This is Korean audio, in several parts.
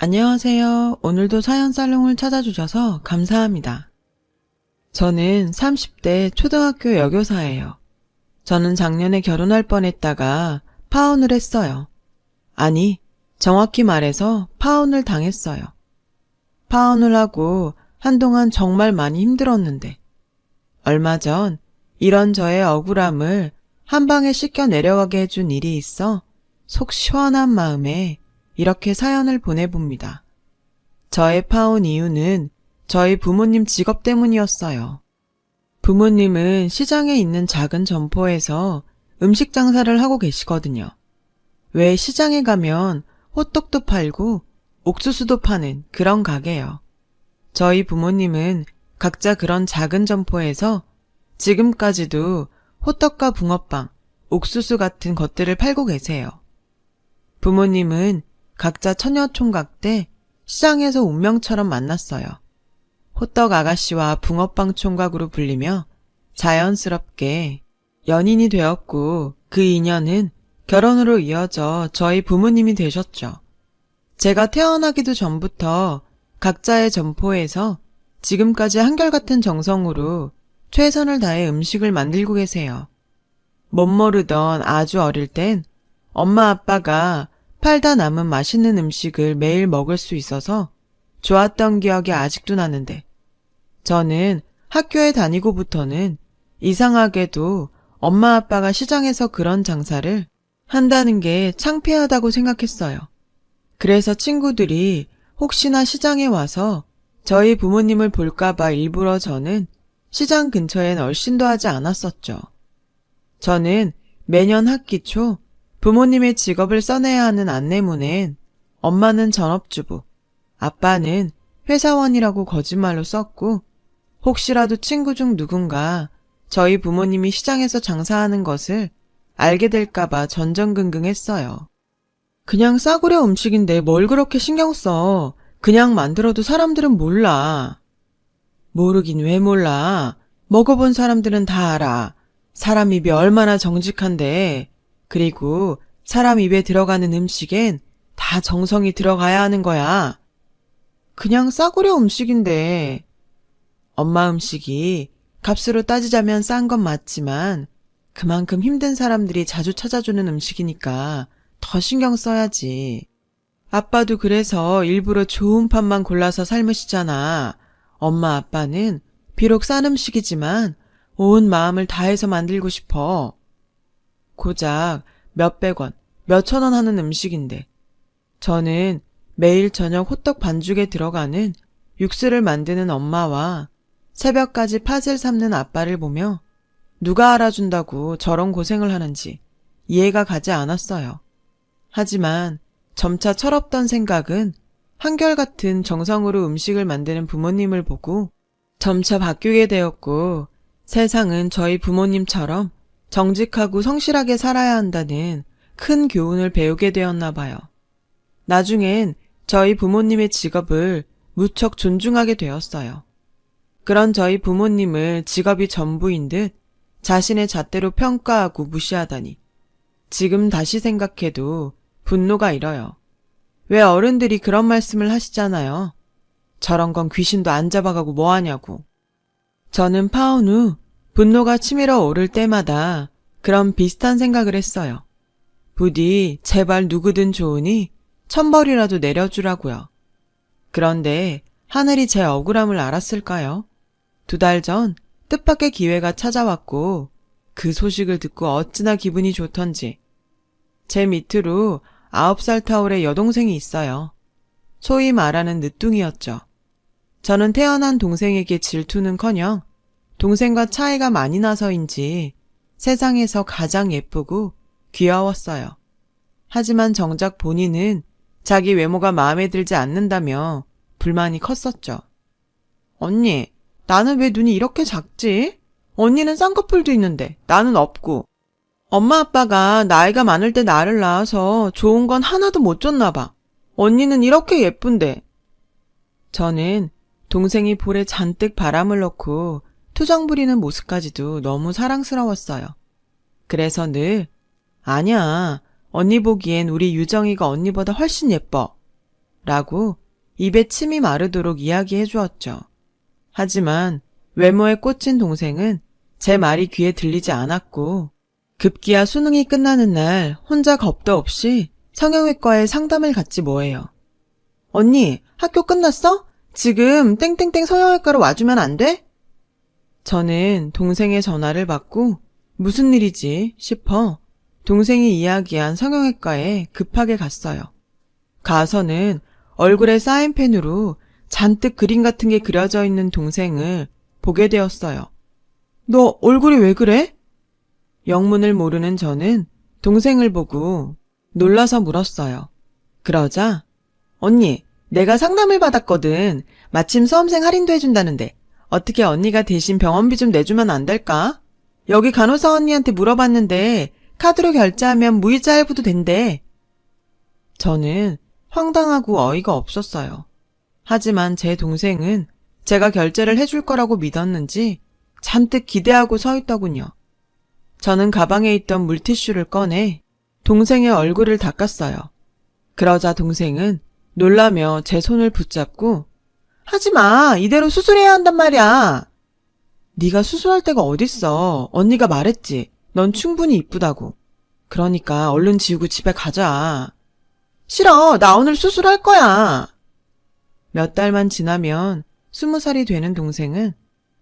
안녕하세요. 오늘도 사연 살롱을 찾아주셔서 감사합니다. 저는 30대 초등학교 여교사예요. 저는 작년에 결혼할 뻔했다가 파혼을 했어요. 아니, 정확히 말해서 파혼을 당했어요. 파혼을 하고 한동안 정말 많이 힘들었는데 얼마 전 이런 저의 억울함을 한 방에 씻겨 내려가게 해준 일이 있어 속 시원한 마음에 이렇게 사연을 보내봅니다. 저의 파혼 이유는 저희 부모님 직업 때문이었어요. 부모님은 시장에 있는 작은 점포에서 음식 장사를 하고 계시거든요. 왜 시장에 가면 호떡도 팔고 옥수수도 파는 그런 가게요. 저희 부모님은 각자 그런 작은 점포에서 지금까지도 호떡과 붕어빵, 옥수수 같은 것들을 팔고 계세요. 부모님은 각자 처녀총각 때 시장에서 운명처럼 만났어요. 호떡 아가씨와 붕어빵 총각으로 불리며 자연스럽게 연인이 되었고 그 인연은 결혼으로 이어져 저희 부모님이 되셨죠. 제가 태어나기도 전부터 각자의 점포에서 지금까지 한결같은 정성으로 최선을 다해 음식을 만들고 계세요. 멋모르던 아주 어릴 땐 엄마 아빠가 팔다 남은 맛있는 음식을 매일 먹을 수 있어서 좋았던 기억이 아직도 나는데 저는 학교에 다니고부터는 이상하게도 엄마 아빠가 시장에서 그런 장사를 한다는 게 창피하다고 생각했어요. 그래서 친구들이 혹시나 시장에 와서 저희 부모님을 볼까봐 일부러 저는 시장 근처엔 얼씬도 하지 않았었죠. 저는 매년 학기 초 부모님의 직업을 써내야 하는 안내문엔 엄마는 전업주부, 아빠는 회사원이라고 거짓말로 썼고 혹시라도 친구 중 누군가 저희 부모님이 시장에서 장사하는 것을 알게 될까봐 전전긍긍했어요. 그냥 싸구려 음식인데 뭘 그렇게 신경 써. 그냥 만들어도 사람들은 몰라. 모르긴 왜 몰라. 먹어본 사람들은 다 알아. 사람 입이 얼마나 정직한데. 그리고 사람 입에 들어가는 음식엔 다 정성이 들어가야 하는 거야. 그냥 싸구려 음식인데. 엄마 음식이 값으로 따지자면 싼 건 맞지만 그만큼 힘든 사람들이 자주 찾아주는 음식이니까 더 신경 써야지. 아빠도 그래서 일부러 좋은 판만 골라서 삶으시잖아. 엄마 아빠는 비록 싼 음식이지만 온 마음을 다해서 만들고 싶어. 고작 몇백 원, 몇천 원 하는 음식인데 저는 매일 저녁 호떡 반죽에 들어가는 육수를 만드는 엄마와 새벽까지 팥을 삶는 아빠를 보며 누가 알아준다고 저런 고생을 하는지 이해가 가지 않았어요. 하지만 점차 철없던 생각은 한결같은 정성으로 음식을 만드는 부모님을 보고 점차 바뀌게 되었고 세상은 저희 부모님처럼 정직하고 성실하게 살아야 한다는 큰 교훈을 배우게 되었나 봐요. 나중엔 저희 부모님의 직업을 무척 존중하게 되었어요. 그런 저희 부모님을 직업이 전부인 듯 자신의 잣대로 평가하고 무시하다니 지금 다시 생각해도 분노가 일어요. 왜 어른들이 그런 말씀을 하시잖아요. 저런 건 귀신도 안 잡아가고 뭐하냐고. 저는 파혼 후 분노가 치밀어 오를 때마다 그런 비슷한 생각을 했어요. 부디 제발 누구든 좋으니 천벌이라도 내려주라고요. 그런데 하늘이 제 억울함을 알았을까요? 2달 전 뜻밖의 기회가 찾아왔고 그 소식을 듣고 어찌나 기분이 좋던지. 제 밑으로 9살 터울의 여동생이 있어요. 소위 말하는 늦둥이였죠. 저는 태어난 동생에게 질투는커녕 동생과 차이가 많이 나서인지 세상에서 가장 예쁘고 귀여웠어요. 하지만 정작 본인은 자기 외모가 마음에 들지 않는다며 불만이 컸었죠. 언니, 나는 왜 눈이 이렇게 작지? 언니는 쌍꺼풀도 있는데 나는 없고. 엄마 아빠가 나이가 많을 때 나를 낳아서 좋은 건 하나도 못 줬나 봐. 언니는 이렇게 예쁜데. 저는 동생이 볼에 잔뜩 바람을 넣고 투정 부리는 모습까지도 너무 사랑스러웠어요. 그래서 늘 아니야, 언니 보기엔 우리 유정이가 언니보다 훨씬 예뻐. 라고 입에 침이 마르도록 이야기해 주었죠. 하지만 외모에 꽂힌 동생은 제 말이 귀에 들리지 않았고 급기야 수능이 끝나는 날 혼자 겁도 없이 성형외과에 상담을 갔지 뭐예요. 언니, 학교 끝났어? 지금 땡땡땡 성형외과로 와주면 안 돼? 저는 동생의 전화를 받고 무슨 일이지 싶어 동생이 이야기한 성형외과에 급하게 갔어요. 가서는 얼굴에 사인펜으로 잔뜩 그림 같은 게 그려져 있는 동생을 보게 되었어요. 너 얼굴이 왜 그래? 영문을 모르는 저는 동생을 보고 놀라서 물었어요. 그러자 언니, 내가 상담을 받았거든. 마침 수험생 할인도 해준다는데 어떻게 언니가 대신 병원비 좀 내주면 안 될까? 여기 간호사 언니한테 물어봤는데 카드로 결제하면 무이자 할부도 된대. 저는 황당하고 어이가 없었어요. 하지만 제 동생은 제가 결제를 해줄 거라고 믿었는지 잔뜩 기대하고 서 있더군요. 저는 가방에 있던 물티슈를 꺼내 동생의 얼굴을 닦았어요. 그러자 동생은 놀라며 제 손을 붙잡고 하지마, 이대로 수술해야 한단 말이야. 네가 수술할 데가 어딨어. 언니가 말했지. 넌 충분히 이쁘다고. 그러니까 얼른 지우고 집에 가자. 싫어, 나 오늘 수술할 거야. 몇 달만 지나면 20살이 되는 동생은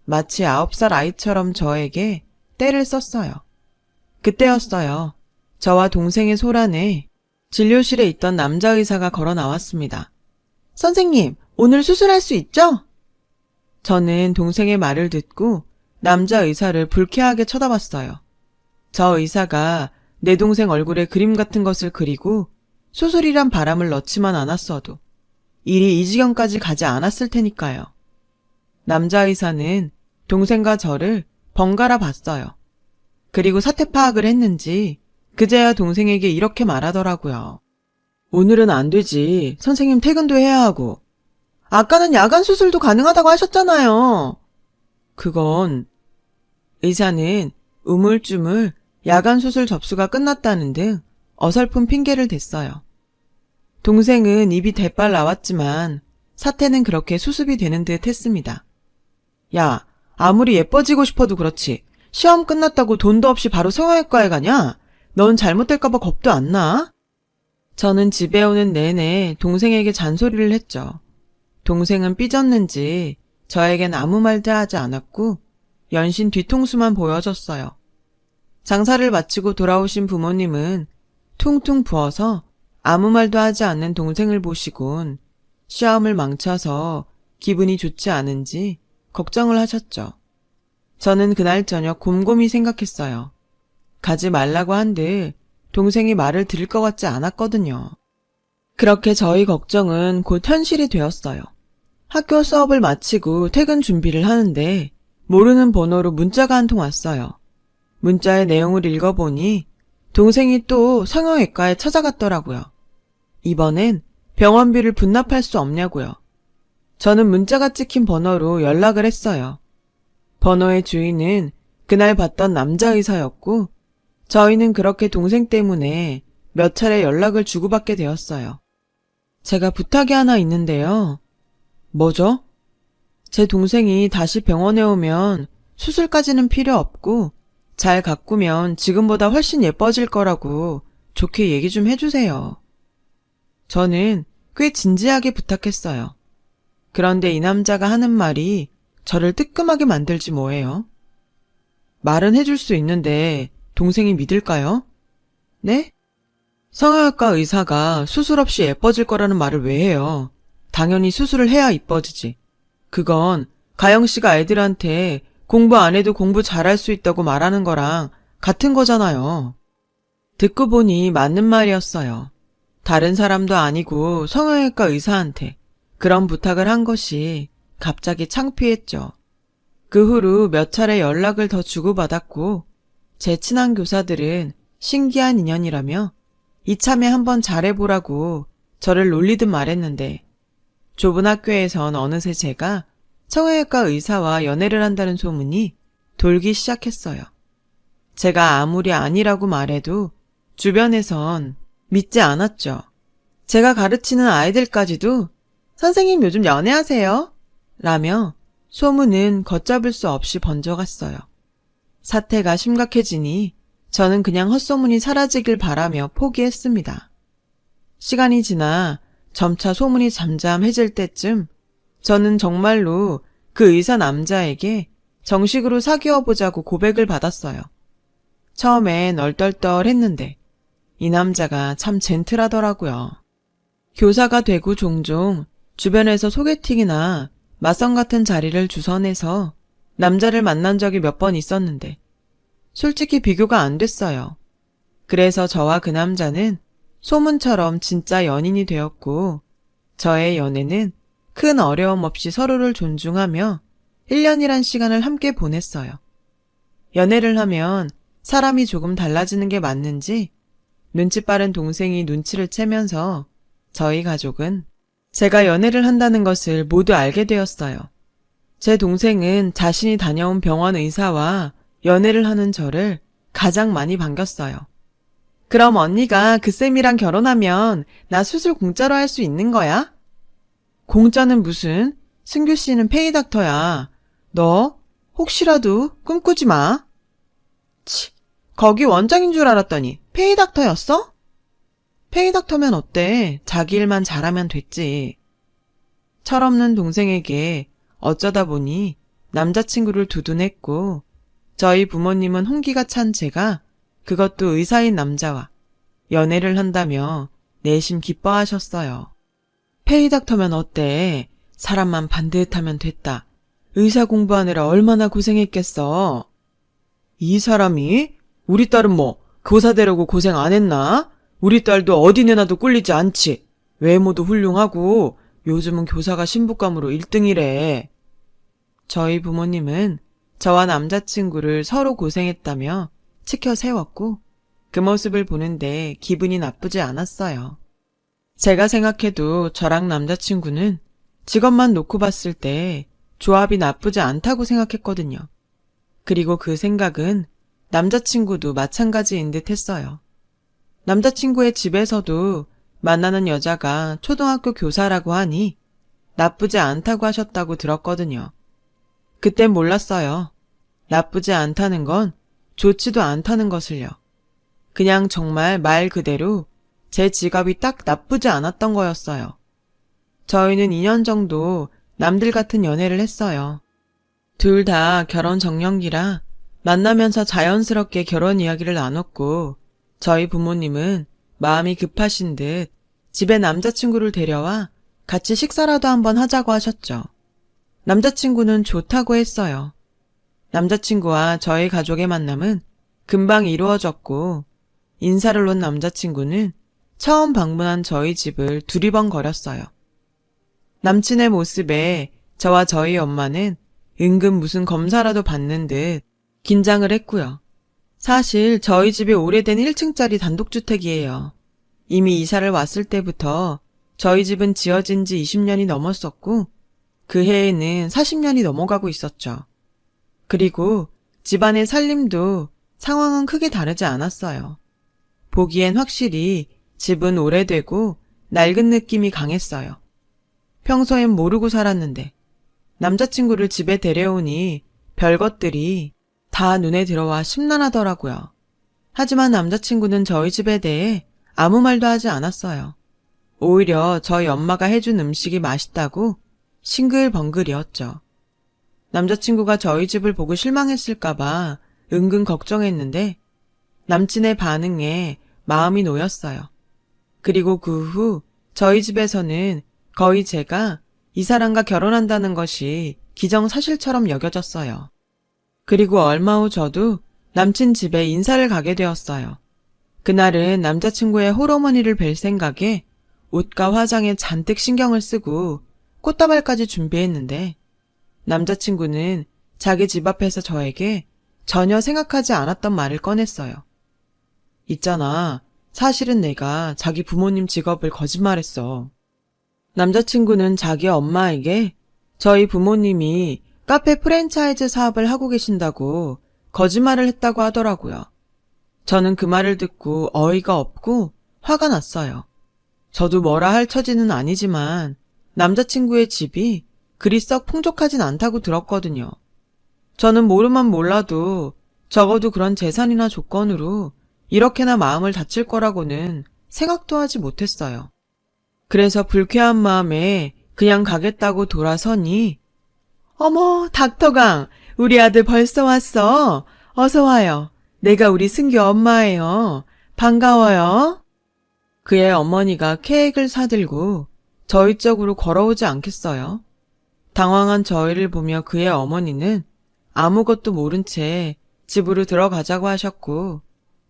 마치 9살 아이처럼 저에게 떼를 썼어요. 그때였어요. 저와 동생의 소란에 진료실에 있던 남자 의사가 걸어 나왔습니다. 선생님, 오늘 수술할 수 있죠? 저는 동생의 말을 듣고 남자 의사를 불쾌하게 쳐다봤어요. 저 의사가 내 동생 얼굴에 그림 같은 것을 그리고 수술이란 바람을 넣지만 않았어도 일이 이 지경까지 가지 않았을 테니까요. 남자 의사는 동생과 저를 번갈아 봤어요. 그리고 사태 파악을 했는지 그제야 동생에게 이렇게 말하더라고요. 오늘은 안 되지. 선생님 퇴근도 해야 하고. 아까는 야간 수술도 가능하다고 하셨잖아요. 그건 의사는 우물쭈물 야간 수술 접수가 끝났다는 등 어설픈 핑계를 댔어요. 동생은 입이 대빨 나왔지만 사태는 그렇게 수습이 되는 듯 했습니다. 야, 아무리 예뻐지고 싶어도 그렇지. 시험 끝났다고 돈도 없이 바로 성형외과에 가냐? 넌 잘못될까봐 겁도 안 나? 저는 집에 오는 내내 동생에게 잔소리를 했죠. 동생은 삐졌는지 저에겐 아무 말도 하지 않았고 연신 뒤통수만 보여줬어요. 장사를 마치고 돌아오신 부모님은 퉁퉁 부어서 아무 말도 하지 않는 동생을 보시곤 시험을 망쳐서 기분이 좋지 않은지 걱정을 하셨죠. 저는 그날 저녁 곰곰이 생각했어요. 가지 말라고 한들 동생이 말을 들을 것 같지 않았거든요. 그렇게 저희 걱정은 곧 현실이 되었어요. 학교 수업을 마치고 퇴근 준비를 하는데 모르는 번호로 문자가 한 통 왔어요. 문자의 내용을 읽어보니 동생이 또 성형외과에 찾아갔더라고요. 이번엔 병원비를 분납할 수 없냐고요. 저는 문자가 찍힌 번호로 연락을 했어요. 번호의 주인은 그날 봤던 남자 의사였고 저희는 그렇게 동생 때문에 몇 차례 연락을 주고받게 되었어요. 제가 부탁이 하나 있는데요. 뭐죠? 제 동생이 다시 병원에 오면 수술까지는 필요 없고 잘 가꾸면 지금보다 훨씬 예뻐질 거라고 좋게 얘기 좀 해주세요. 저는 꽤 진지하게 부탁했어요. 그런데 이 남자가 하는 말이 저를 뜨끔하게 만들지 뭐예요. 말은 해줄 수 있는데 동생이 믿을까요? 네? 성형외과 의사가 수술 없이 예뻐질 거라는 말을 왜 해요? 당연히 수술을 해야 이뻐지지. 그건 가영씨가 애들한테 공부 안 해도 공부 잘할 수 있다고 말하는 거랑 같은 거잖아요. 듣고 보니 맞는 말이었어요. 다른 사람도 아니고 성형외과 의사한테 그런 부탁을 한 것이 갑자기 창피했죠. 그 후로 몇 차례 연락을 더 주고받았고 제 친한 교사들은 신기한 인연이라며 이참에 한번 잘해보라고 저를 놀리듯 말했는데 좁은 학교에선 어느새 제가 성형외과 의사와 연애를 한다는 소문이 돌기 시작했어요. 제가 아무리 아니라고 말해도 주변에선 믿지 않았죠. 제가 가르치는 아이들까지도 선생님 요즘 연애하세요? 라며 소문은 걷잡을 수 없이 번져갔어요. 사태가 심각해지니 저는 그냥 헛소문이 사라지길 바라며 포기했습니다. 시간이 지나 점차 소문이 잠잠해질 때쯤 저는 정말로 그 의사 남자에게 정식으로 사귀어보자고 고백을 받았어요. 처음엔 얼떨떨했는데 이 남자가 참 젠틀하더라고요. 교사가 되고 종종 주변에서 소개팅이나 맞선 같은 자리를 주선해서 남자를 만난 적이 몇 번 있었는데 솔직히 비교가 안 됐어요. 그래서 저와 그 남자는 소문처럼 진짜 연인이 되었고 저의 연애는 큰 어려움 없이 서로를 존중하며 1년이란 시간을 함께 보냈어요. 연애를 하면 사람이 조금 달라지는 게 맞는지 눈치 빠른 동생이 눈치를 채면서 저희 가족은 제가 연애를 한다는 것을 모두 알게 되었어요. 제 동생은 자신이 다녀온 병원 의사와 연애를 하는 저를 가장 많이 반겼어요. 그럼 언니가 그 쌤이랑 결혼하면 나 수술 공짜로 할 수 있는 거야? 공짜는 무슨? 승규 씨는 페이닥터야. 너 혹시라도 꿈꾸지 마. 치, 거기 원장인 줄 알았더니 페이닥터였어? 페이닥터면 어때? 자기 일만 잘하면 됐지. 철없는 동생에게 어쩌다 보니 남자친구를 두둔했고 저희 부모님은 홍기가 찬 제가 그것도 의사인 남자와 연애를 한다며 내심 기뻐하셨어요. 페이닥터면 어때? 사람만 반듯하면 됐다. 의사 공부하느라 얼마나 고생했겠어. 이 사람이? 우리 딸은 뭐 교사 되려고 고생 안 했나? 우리 딸도 어디 내놔도 꿀리지 않지. 외모도 훌륭하고 요즘은 교사가 신부감으로 1등이래. 저희 부모님은 저와 남자친구를 서로 고생했다며 치켜 세웠고 그 모습을 보는데 기분이 나쁘지 않았어요. 제가 생각해도 저랑 남자친구는 직업만 놓고 봤을 때 조합이 나쁘지 않다고 생각했거든요. 그리고 그 생각은 남자친구도 마찬가지인 듯 했어요. 남자친구의 집에서도 만나는 여자가 초등학교 교사라고 하니 나쁘지 않다고 하셨다고 들었거든요. 그땐 몰랐어요. 나쁘지 않다는 건 좋지도 않다는 것을요. 그냥 정말 말 그대로 제 직업이 딱 나쁘지 않았던 거였어요. 저희는 2년 정도 남들 같은 연애를 했어요. 둘 다 결혼 정년기라 만나면서 자연스럽게 결혼 이야기를 나눴고 저희 부모님은 마음이 급하신 듯 집에 남자친구를 데려와 같이 식사라도 한번 하자고 하셨죠. 남자친구는 좋다고 했어요. 남자친구와 저희 가족의 만남은 금방 이루어졌고 인사를 온 남자친구는 처음 방문한 저희 집을 두리번거렸어요. 남친의 모습에 저와 저희 엄마는 은근 무슨 검사라도 받는 듯 긴장을 했고요. 사실 저희 집이 오래된 1층짜리 단독주택이에요. 이미 이사를 왔을 때부터 저희 집은 지어진 지 20년이 넘었었고 그 해에는 40년이 넘어가고 있었죠. 그리고 집안의 살림도 상황은 크게 다르지 않았어요. 보기엔 확실히 집은 오래되고 낡은 느낌이 강했어요. 평소엔 모르고 살았는데 남자친구를 집에 데려오니 별것들이 다 눈에 들어와 심란하더라고요. 하지만 남자친구는 저희 집에 대해 아무 말도 하지 않았어요. 오히려 저희 엄마가 해준 음식이 맛있다고 싱글벙글이었죠. 남자친구가 저희 집을 보고 실망했을까봐 은근 걱정했는데 남친의 반응에 마음이 놓였어요. 그리고 그 후 저희 집에서는 거의 제가 이 사람과 결혼한다는 것이 기정사실처럼 여겨졌어요. 그리고 얼마 후 저도 남친 집에 인사를 가게 되었어요. 그날은 남자친구의 홀어머니를 뵐 생각에 옷과 화장에 잔뜩 신경을 쓰고 꽃다발까지 준비했는데 남자친구는 자기 집 앞에서 저에게 전혀 생각하지 않았던 말을 꺼냈어요. 있잖아, 사실은 내가 자기 부모님 직업을 거짓말했어. 남자친구는 자기 엄마에게 저희 부모님이 카페 프랜차이즈 사업을 하고 계신다고 거짓말을 했다고 하더라고요. 저는 그 말을 듣고 어이가 없고 화가 났어요. 저도 뭐라 할 처지는 아니지만 남자친구의 집이 그리 썩 풍족하진 않다고 들었거든요. 저는 모르면 몰라도 적어도 그런 재산이나 조건으로 이렇게나 마음을 다칠 거라고는 생각도 하지 못했어요. 그래서 불쾌한 마음에 그냥 가겠다고 돌아서니 어머, 닥터강, 우리 아들 벌써 왔어. 어서 와요. 내가 우리 승규 엄마예요. 반가워요. 그의 어머니가 케이크를 사들고 저희 쪽으로 걸어오지 않겠어요? 당황한 저희를 보며 그의 어머니는 아무것도 모른 채 집으로 들어가자고 하셨고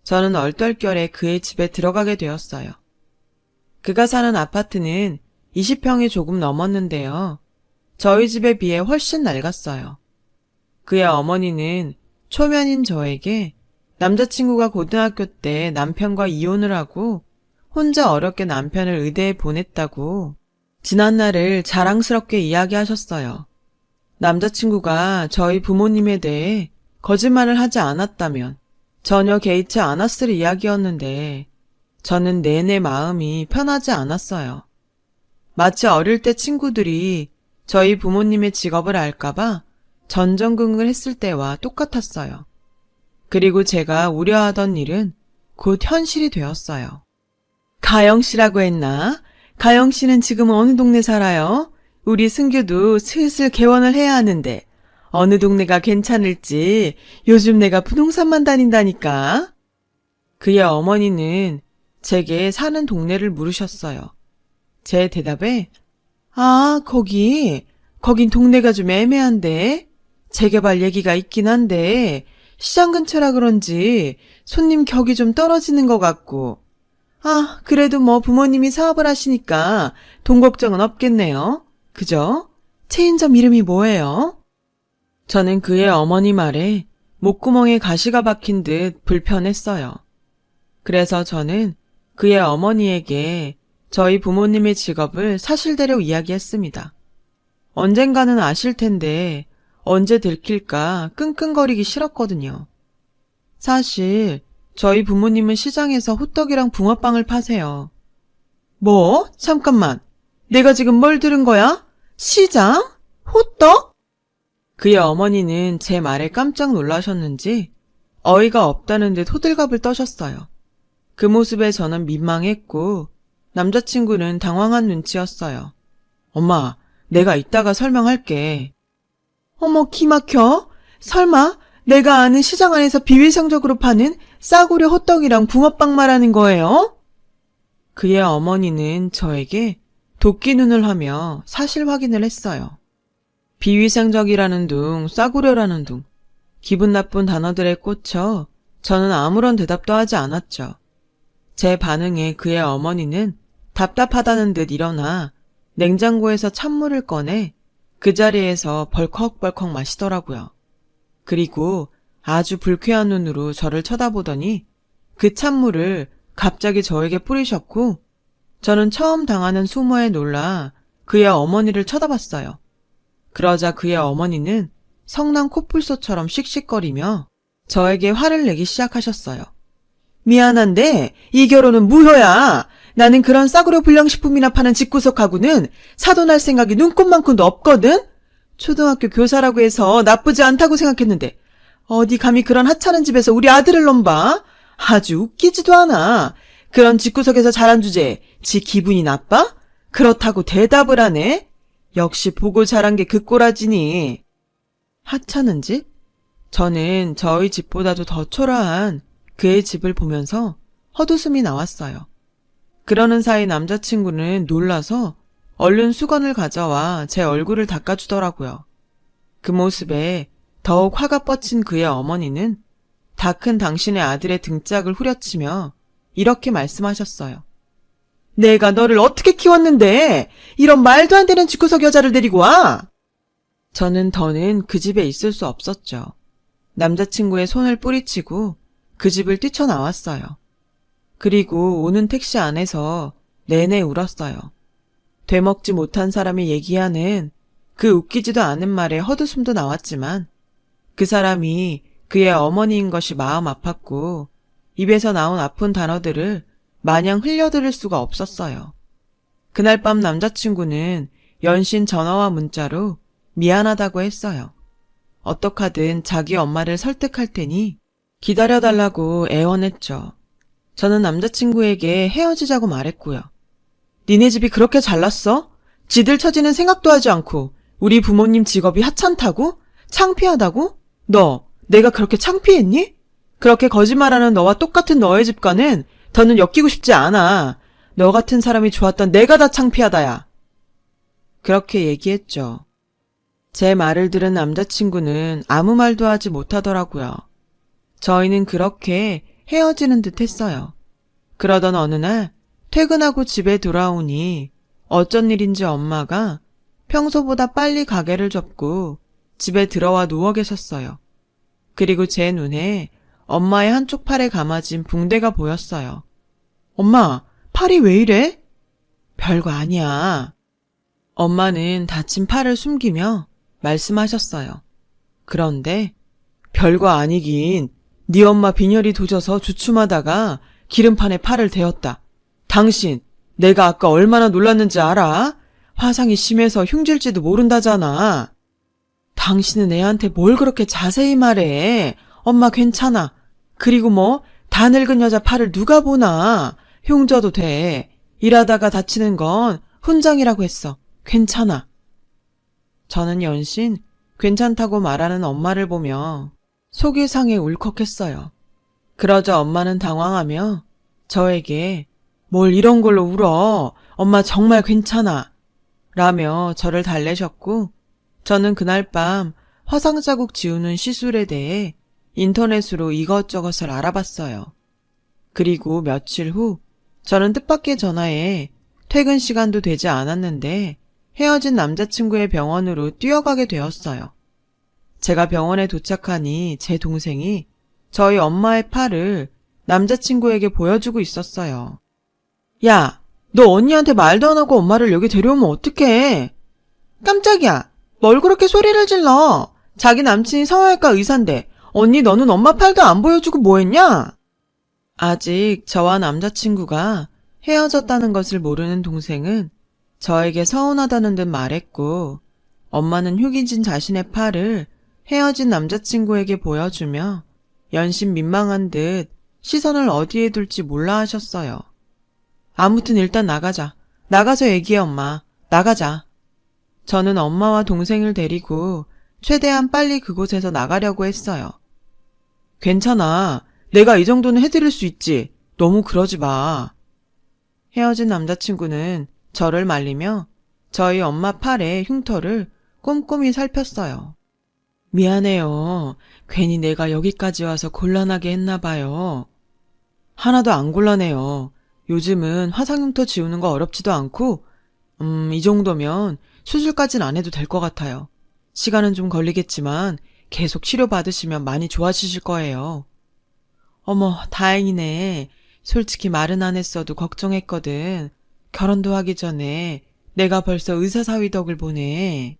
저는 얼떨결에 그의 집에 들어가게 되었어요. 그가 사는 아파트는 20평이 조금 넘었는데요. 저희 집에 비해 훨씬 낡았어요. 그의 어머니는 초면인 저에게 남자친구가 고등학교 때 남편과 이혼을 하고 혼자 어렵게 남편을 의대에 보냈다고 지난날을 자랑스럽게 이야기하셨어요. 남자친구가 저희 부모님에 대해 거짓말을 하지 않았다면 전혀 개의치 않았을 이야기였는데 저는 내내 마음이 편하지 않았어요. 마치 어릴 때 친구들이 저희 부모님의 직업을 알까봐 전전긍긍을 했을 때와 똑같았어요. 그리고 제가 우려하던 일은 곧 현실이 되었어요. 가영 씨라고 했나? 가영 씨는 지금 어느 동네 살아요? 우리 승규도 슬슬 개원을 해야 하는데 어느 동네가 괜찮을지 요즘 내가 부동산만 다닌다니까. 그의 어머니는 제게 사는 동네를 물으셨어요. 제 대답에 아, 거긴 동네가 좀 애매한데 재개발 얘기가 있긴 한데 시장 근처라 그런지 손님 격이 좀 떨어지는 것 같고 아, 그래도 뭐 부모님이 사업을 하시니까 돈 걱정은 없겠네요. 그죠? 체인점 이름이 뭐예요? 저는 그의 어머니 말에 목구멍에 가시가 박힌 듯 불편했어요. 그래서 저는 그의 어머니에게 저희 부모님의 직업을 사실대로 이야기했습니다. 언젠가는 아실 텐데 언제 들킬까 끙끙거리기 싫었거든요. 사실 저희 부모님은 시장에서 호떡이랑 붕어빵을 파세요. 뭐? 잠깐만. 내가 지금 뭘 들은 거야? 시장? 호떡? 그의 어머니는 제 말에 깜짝 놀라셨는지 어이가 없다는 듯 호들갑을 떠셨어요. 그 모습에 저는 민망했고 남자친구는 당황한 눈치였어요. 엄마, 내가 이따가 설명할게. 어머, 기막혀? 설마 내가 아는 시장 안에서 비위생적으로 파는 싸구려 호떡이랑 붕어빵 말하는 거예요? 그의 어머니는 저에게 도끼 눈을 하며 사실 확인을 했어요. 비위생적이라는 둥, 싸구려라는 둥, 기분 나쁜 단어들에 꽂혀 저는 아무런 대답도 하지 않았죠. 제 반응에 그의 어머니는 답답하다는 듯 일어나 냉장고에서 찬물을 꺼내 그 자리에서 벌컥벌컥 마시더라고요. 그리고 아주 불쾌한 눈으로 저를 쳐다보더니 그 찬물을 갑자기 저에게 뿌리셨고 저는 처음 당하는 수모에 놀라 그의 어머니를 쳐다봤어요. 그러자 그의 어머니는 성난 코뿔소처럼 씩씩거리며 저에게 화를 내기 시작하셨어요. 미안한데 이 결혼은 무효야. 나는 그런 싸구려 불량식품이나 파는 집구석하고는 사돈할 생각이 눈꼽만큼도 없거든. 초등학교 교사라고 해서 나쁘지 않다고 생각했는데 어디 감히 그런 하찮은 집에서 우리 아들을 넘봐? 아주 웃기지도 않아. 그런 집구석에서 자란 주제에 지 기분이 나빠? 그렇다고 대답을 하네. 역시 보고 자란 게 그 꼬라지니. 하찮은 집? 저는 저희 집보다도 더 초라한 그의 집을 보면서 헛웃음이 나왔어요. 그러는 사이 남자친구는 놀라서 얼른 수건을 가져와 제 얼굴을 닦아주더라고요. 그 모습에 더욱 화가 뻗친 그의 어머니는 다 큰 당신의 아들의 등짝을 후려치며 이렇게 말씀하셨어요. 내가 너를 어떻게 키웠는데 이런 말도 안 되는 집구석 여자를 데리고 와? 저는 더는 그 집에 있을 수 없었죠. 남자친구의 손을 뿌리치고 그 집을 뛰쳐나왔어요. 그리고 오는 택시 안에서 내내 울었어요. 되먹지 못한 사람이 얘기하는 그 웃기지도 않은 말에 헛웃음도 나왔지만 그 사람이 그의 어머니인 것이 마음 아팠고 입에서 나온 아픈 단어들을 마냥 흘려들을 수가 없었어요. 그날 밤 남자친구는 연신 전화와 문자로 미안하다고 했어요. 어떡하든 자기 엄마를 설득할 테니 기다려달라고 애원했죠. 저는 남자친구에게 헤어지자고 말했고요. 니네 집이 그렇게 잘났어? 지들 처지는 생각도 하지 않고 우리 부모님 직업이 하찮다고? 창피하다고? 너, 내가 그렇게 창피했니? 그렇게 거짓말하는 너와 똑같은 너의 집과는 더는 엮이고 싶지 않아. 너 같은 사람이 좋았던 내가 다 창피하다야. 그렇게 얘기했죠. 제 말을 들은 남자친구는 아무 말도 하지 못하더라고요. 저희는 그렇게 헤어지는 듯 했어요. 그러던 어느 날 퇴근하고 집에 돌아오니 어쩐 일인지 엄마가 평소보다 빨리 가게를 접고 집에 들어와 누워 계셨어요. 그리고 제 눈에 엄마의 한쪽 팔에 감아진 붕대가 보였어요. 엄마, 팔이 왜 이래? 별거 아니야. 엄마는 다친 팔을 숨기며 말씀하셨어요. 그런데 별거 아니긴 네 엄마 빈혈이 도져서 주춤하다가 기름판에 팔을 대었다. 당신, 내가 아까 얼마나 놀랐는지 알아? 화상이 심해서 흉질지도 모른다잖아. 당신은 애한테 뭘 그렇게 자세히 말해. 엄마 괜찮아. 그리고 뭐 다 늙은 여자 팔을 누가 보나. 흉져도 돼. 일하다가 다치는 건 훈장이라고 했어. 괜찮아. 저는 연신 괜찮다고 말하는 엄마를 보며 속이 상해 울컥했어요. 그러자 엄마는 당황하며 저에게 뭘 이런 걸로 울어. 엄마 정말 괜찮아. 라며 저를 달래셨고 저는 그날 밤 화상 자국 지우는 시술에 대해 인터넷으로 이것저것을 알아봤어요. 그리고 며칠 후 저는 뜻밖의 전화에 퇴근 시간도 되지 않았는데 헤어진 남자친구의 병원으로 뛰어가게 되었어요. 제가 병원에 도착하니 제 동생이 저희 엄마의 팔을 남자친구에게 보여주고 있었어요. 야, 너 언니한테 말도 안 하고 엄마를 여기 데려오면 어떡해? 깜짝이야. 뭘 그렇게 소리를 질러? 자기 남친이 성형외과 의사인데 언니 너는 엄마 팔도 안 보여주고 뭐 했냐? 아직 저와 남자친구가 헤어졌다는 것을 모르는 동생은 저에게 서운하다는 듯 말했고 엄마는 휴기진 자신의 팔을 헤어진 남자친구에게 보여주며 연신 민망한 듯 시선을 어디에 둘지 몰라 하셨어요. 아무튼 일단 나가자. 나가서 얘기해 엄마. 나가자. 저는 엄마와 동생을 데리고 최대한 빨리 그곳에서 나가려고 했어요. 괜찮아. 내가 이 정도는 해드릴 수 있지. 너무 그러지 마. 헤어진 남자친구는 저를 말리며 저희 엄마 팔의 흉터를 꼼꼼히 살폈어요. 미안해요. 괜히 내가 여기까지 와서 곤란하게 했나 봐요. 하나도 안 곤란해요. 요즘은 화상흉터 지우는 거 어렵지도 않고 이 정도면 수술까진 안 해도 될 것 같아요. 시간은 좀 걸리겠지만 계속 치료받으시면 많이 좋아지실 거예요. 어머, 다행이네. 솔직히 말은 안 했어도 걱정했거든. 결혼도 하기 전에 내가 벌써 의사 사위 덕을 보네.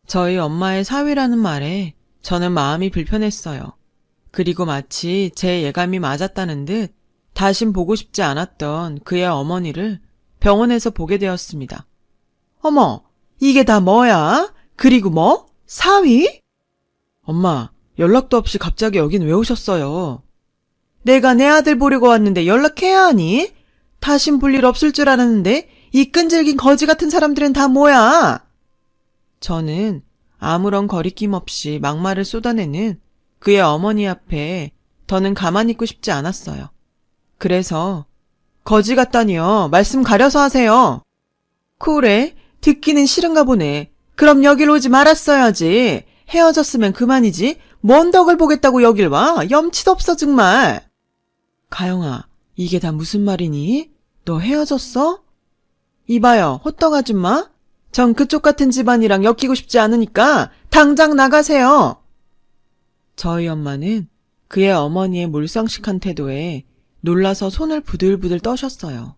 저희 엄마의 사위라는 말에 저는 마음이 불편했어요. 그리고 마치 제 예감이 맞았다는 듯 다신 보고 싶지 않았던 그의 어머니를 병원에서 보게 되었습니다. 어머, 이게 다 뭐야? 그리고 뭐? 사위? 엄마, 연락도 없이 갑자기 여긴 왜 오셨어요? 내가 내 아들 보려고 왔는데 연락해야 하니? 다신 볼 일 없을 줄 알았는데 이 끈질긴 거지 같은 사람들은 다 뭐야? 저는 아무런 거리낌 없이 막말을 쏟아내는 그의 어머니 앞에 더는 가만히 있고 싶지 않았어요. 그래서 거지 같다니요. 말씀 가려서 하세요. 그래? 듣기는 싫은가 보네. 그럼 여길 오지 말았어야지. 헤어졌으면 그만이지. 뭔 덕을 보겠다고 여길 와? 염치도 없어 정말. 가영아, 이게 다 무슨 말이니? 너 헤어졌어? 이봐요, 호떡 아줌마. 전 그쪽 같은 집안이랑 엮이고 싶지 않으니까 당장 나가세요. 저희 엄마는 그의 어머니의 몰상식한 태도에 놀라서 손을 부들부들 떠셨어요.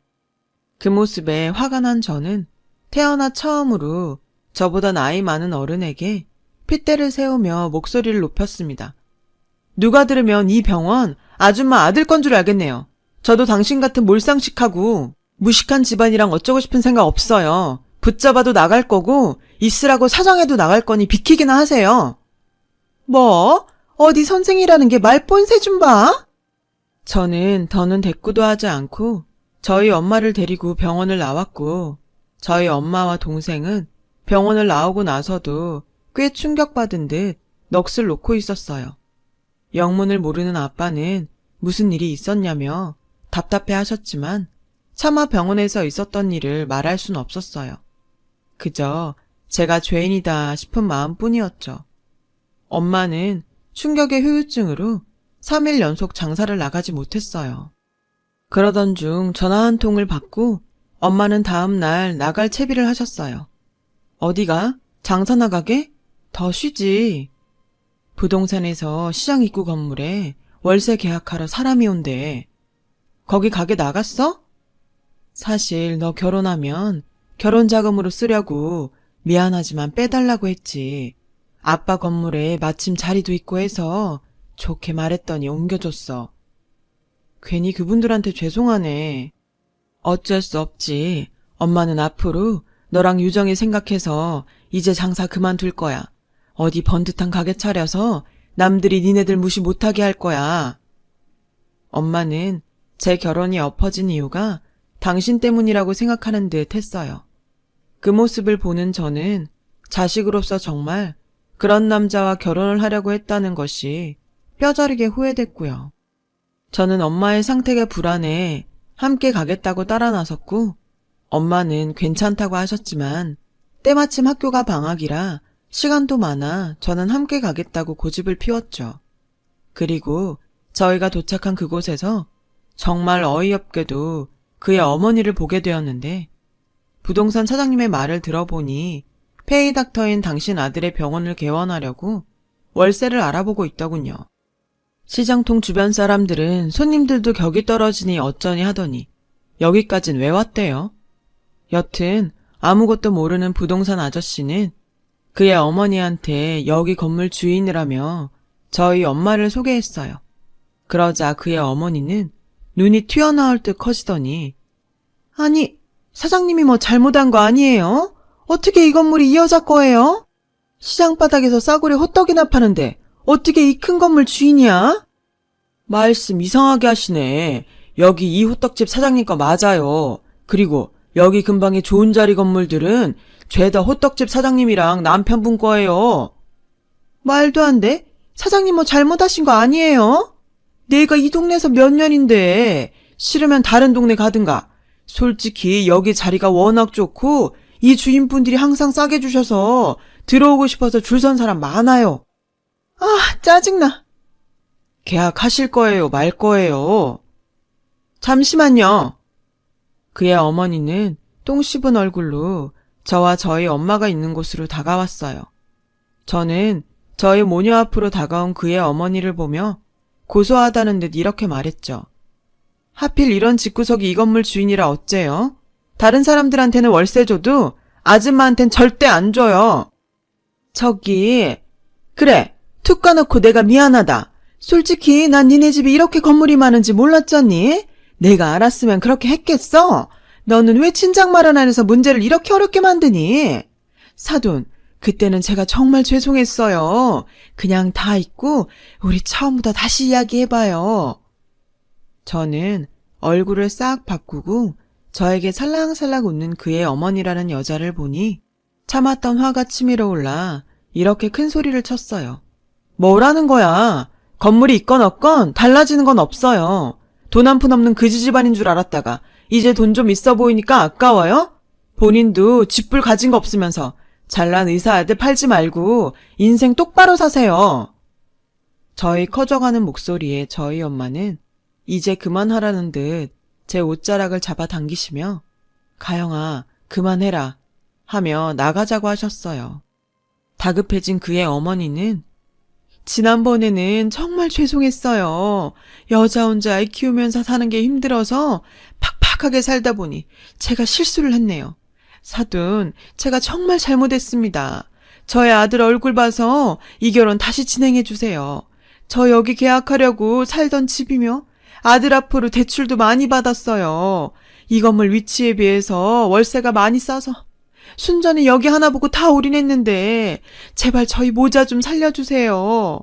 그 모습에 화가 난 저는 태어나 처음으로 저보다 나이 많은 어른에게 핏대를 세우며 목소리를 높였습니다. 누가 들으면 이 병원 아줌마 아들 건 줄 알겠네요. 저도 당신 같은 몰상식하고 무식한 집안이랑 어쩌고 싶은 생각 없어요. 붙잡아도 나갈 거고 있으라고 사정해도 나갈 거니 비키기나 하세요. 뭐? 어디 선생이라는 게 말본새 좀 봐? 저는 더는 대꾸도 하지 않고 저희 엄마를 데리고 병원을 나왔고 저희 엄마와 동생은 병원을 나오고 나서도 꽤 충격받은 듯 넋을 놓고 있었어요. 영문을 모르는 아빠는 무슨 일이 있었냐며 답답해 하셨지만 차마 병원에서 있었던 일을 말할 순 없었어요. 그저 제가 죄인이다 싶은 마음뿐이었죠. 엄마는 충격의 후유증으로 3일 연속 장사를 나가지 못했어요. 그러던 중 전화 한 통을 받고 엄마는 다음 날 나갈 채비를 하셨어요. 어디가? 장사 나가게? 더 쉬지. 부동산에서 시장 입구 건물에 월세 계약하러 사람이 온대. 거기 가게 나갔어? 사실 너 결혼하면 결혼 자금으로 쓰려고 미안하지만 빼달라고 했지. 아빠 건물에 마침 자리도 있고 해서 좋게 말했더니 옮겨줬어. 괜히 그분들한테 죄송하네. 어쩔 수 없지. 엄마는 앞으로 너랑 유정이 생각해서 이제 장사 그만둘 거야. 어디 번듯한 가게 차려서 남들이 니네들 무시 못하게 할 거야. 엄마는 제 결혼이 엎어진 이유가 당신 때문이라고 생각하는 듯 했어요. 그 모습을 보는 저는 자식으로서 정말 그런 남자와 결혼을 하려고 했다는 것이 뼈저리게 후회됐고요. 저는 엄마의 상태가 불안해 함께 가겠다고 따라 나섰고 엄마는 괜찮다고 하셨지만 때마침 학교가 방학이라 시간도 많아 저는 함께 가겠다고 고집을 피웠죠. 그리고 저희가 도착한 그곳에서 정말 어이없게도 그의 어머니를 보게 되었는데 부동산 사장님의 말을 들어보니 페이닥터인 당신 아들의 병원을 개원하려고 월세를 알아보고 있더군요. 시장통 주변 사람들은 손님들도 격이 떨어지니 어쩌니 하더니 여기까진 왜 왔대요? 여튼 아무것도 모르는 부동산 아저씨는 그의 어머니한테 여기 건물 주인이라며 저희 엄마를 소개했어요. 그러자 그의 어머니는 눈이 튀어나올 듯 커지더니 아니, 사장님이 뭐 잘못한 거 아니에요? 어떻게 이 건물이 이 여자 거예요? 시장 바닥에서 싸구려 호떡이나 파는데 어떻게 이 큰 건물 주인이야? 말씀 이상하게 하시네. 여기 이 호떡집 사장님 거 맞아요. 그리고 여기 근방의 좋은 자리 건물들은 죄다 호떡집 사장님이랑 남편분 거예요. 말도 안 돼. 사장님 뭐 잘못하신 거 아니에요? 내가 이 동네에서 몇 년인데 싫으면 다른 동네 가든가. 솔직히 여기 자리가 워낙 좋고 이 주인분들이 항상 싸게 주셔서 들어오고 싶어서 줄 선 사람 많아요. 아, 짜증나. 계약하실 거예요, 말 거예요? 잠시만요. 그의 어머니는 똥 씹은 얼굴로 저와 저희 엄마가 있는 곳으로 다가왔어요. 저는 저희 모녀 앞으로 다가온 그의 어머니를 보며 고소하다는 듯 이렇게 말했죠. 하필 이런 집구석이 이 건물 주인이라 어째요? 다른 사람들한테는 월세 줘도 아줌마한텐 절대 안 줘요. 저기, 그래, 툭 까놓고 내가 미안하다. 솔직히 난 니네 집이 이렇게 건물이 많은지 몰랐잖니? 내가 알았으면 그렇게 했겠어? 너는 왜 친정 마련 안에서 문제를 이렇게 어렵게 만드니? 사돈, 그때는 제가 정말 죄송했어요. 그냥 다 잊고 우리 처음부터 다시 이야기해봐요. 저는 얼굴을 싹 바꾸고 저에게 살랑살랑 웃는 그의 어머니라는 여자를 보니 참았던 화가 치밀어 올라 이렇게 큰 소리를 쳤어요. 뭐라는 거야? 건물이 있건 없건 달라지는 건 없어요. 돈 한 푼 없는 그지 집안인 줄 알았다가 이제 돈 좀 있어 보이니까 아까워요? 본인도 집불 가진 거 없으면서 잘난 의사 아들 팔지 말고 인생 똑바로 사세요. 저희 커져가는 목소리에 저희 엄마는 이제 그만하라는 듯 제 옷자락을 잡아당기시며 가영아 그만해라 하며 나가자고 하셨어요. 다급해진 그의 어머니는 지난번에는 정말 죄송했어요. 여자 혼자 아이 키우면서 사는 게 힘들어서 팍팍하게 살다 보니 제가 실수를 했네요. 사돈, 제가 정말 잘못했습니다. 저의 아들 얼굴 봐서 이 결혼 다시 진행해 주세요. 저 여기 계약하려고 살던 집이며 아들 앞으로 대출도 많이 받았어요. 이 건물 위치에 비해서 월세가 많이 싸서 순전히 여기 하나 보고 다 올인했는데 제발 저희 모자 좀 살려주세요.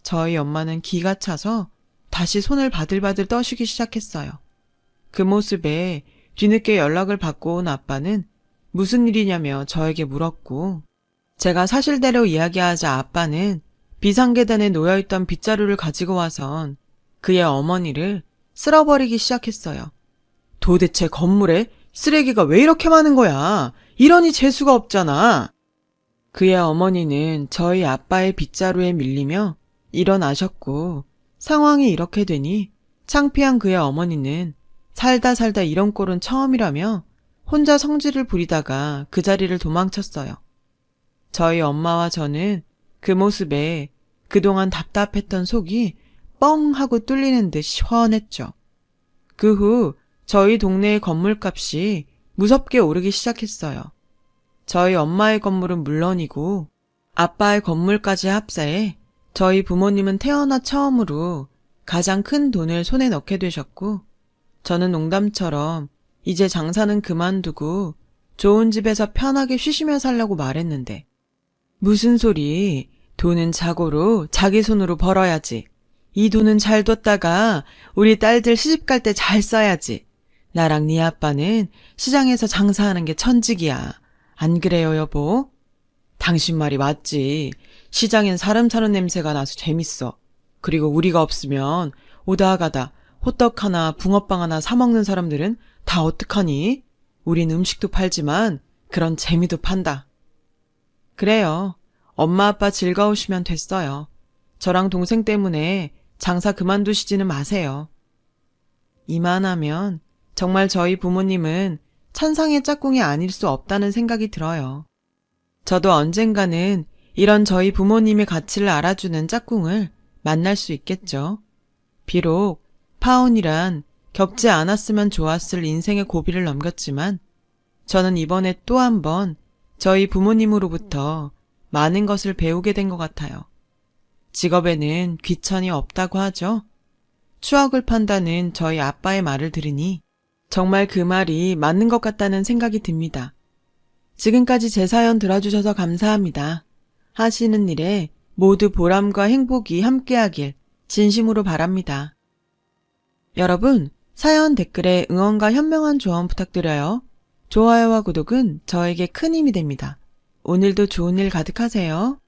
저희 엄마는 기가 차서 다시 손을 바들바들 떠시기 시작했어요. 그 모습에 뒤늦게 연락을 받고 온 아빠는 무슨 일이냐며 저에게 물었고, 제가 사실대로 이야기하자 아빠는 비상계단에 놓여있던 빗자루를 가지고 와선 그의 어머니를 쓸어버리기 시작했어요. 도대체 건물에 쓰레기가 왜 이렇게 많은 거야? 이러니 재수가 없잖아. 그의 어머니는 저희 아빠의 빗자루에 밀리며 일어나셨고, 상황이 이렇게 되니 창피한 그의 어머니는 살다 이런 꼴은 처음이라며 혼자 성질을 부리다가 그 자리를 도망쳤어요. 저희 엄마와 저는 그 모습에 그동안 답답했던 속이 뻥 하고 뚫리는 듯 시원했죠. 그 후 저희 동네의 건물값이 무섭게 오르기 시작했어요. 저희 엄마의 건물은 물론이고 아빠의 건물까지 합사해 저희 부모님은 태어나 처음으로 가장 큰 돈을 손에 넣게 되셨고, 저는 농담처럼 이제 장사는 그만두고 좋은 집에서 편하게 쉬시며 살려고 말했는데, 무슨 소리, 돈은 자고로 자기 손으로 벌어야지. 이 돈은 잘 뒀다가 우리 딸들 시집 갈 때 잘 써야지. 나랑 네 아빠는 시장에서 장사하는 게 천직이야. 안 그래요, 여보? 당신 말이 맞지. 시장엔 사람 사는 냄새가 나서 재밌어. 그리고 우리가 없으면 오다 가다 호떡 하나 붕어빵 하나 사 먹는 사람들은 다 어떡하니? 우린 음식도 팔지만 그런 재미도 판다. 그래요. 엄마 아빠 즐거우시면 됐어요. 저랑 동생 때문에 장사 그만두시지는 마세요. 이만하면 정말 저희 부모님은 천상의 짝꿍이 아닐 수 없다는 생각이 들어요. 저도 언젠가는 이런 저희 부모님의 가치를 알아주는 짝꿍을 만날 수 있겠죠. 비록 파혼이란 겪지 않았으면 좋았을 인생의 고비를 넘겼지만 저는 이번에 또 한 번 저희 부모님으로부터 많은 것을 배우게 된 것 같아요. 직업에는 귀천이 없다고 하죠. 추억을 판다는 저희 아빠의 말을 들으니 정말 그 말이 맞는 것 같다는 생각이 듭니다. 지금까지 제 사연 들어주셔서 감사합니다. 하시는 일에 모두 보람과 행복이 함께하길 진심으로 바랍니다. 여러분, 사연 댓글에 응원과 현명한 조언 부탁드려요. 좋아요와 구독은 저에게 큰 힘이 됩니다. 오늘도 좋은 일 가득하세요.